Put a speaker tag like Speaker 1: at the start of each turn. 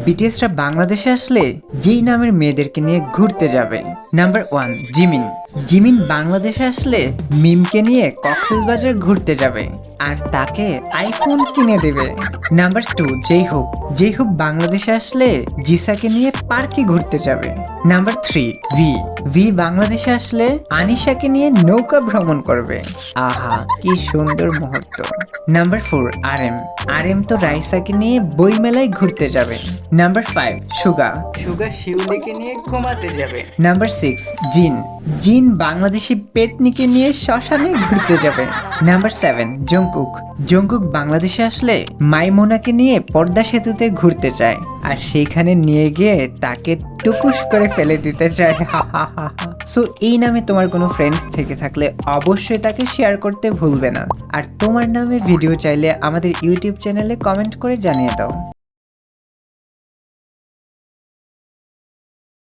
Speaker 1: বিটিএসরা বাংলাদেশে আসলে যেই নামের মেয়েদেরকে নিয়ে ঘুরতে যাবে। Number 1 Jimin. জিমিন বাংলাদেশে আসলে মিমকে নিয়ে কক্সবাজার ঘুরতে যাবে আর তাকে আইফোন কিনে দেবে। নাম্বার 2 জেইহুপ। জেইহুপ বাংলাদেশে আসলে জিসাকে নিয়ে পার্কে ঘুরতে যাবে। Number 3 V. ভি বাংলাদেশে আসলে আনিশাকে নিয়ে নৌকা ভ্রমণ করবে। আহা কি সুন্দর মুহূর্ত। Number 4 RM. আরএম তো রাইসাকে নিয়ে বইমেলায় ঘুরতে যাবে। নাম্বার 5 সুগা। সুগা শিউলিকে নিয়ে ঘুমাতে যাবে। নাম্বার 6 জিন। জিন বাংলাদেশি পেতনিকে নিয়ে শ্মশানে ঘুরতে যাবে। Number 7 Jungkook. জংকুক বাংলাদেশে আসলে মাইমোনাকে নিয়ে পর্দা সেতুতে ঘুরতে চায় আর সেইখানে নিয়ে গিয়ে তাকে টুকুস করে ফেলে দিতে চায়। সো এই নামে তোমার কোনো ফ্রেন্ডস থেকে থাকলে অবশ্যই তাকে শেয়ার করতে ভুলবে না। আর তোমার নামে ভিডিও চাইলে আমাদের ইউটিউব চ্যানেলে কমেন্ট করে জানিয়ে দাও।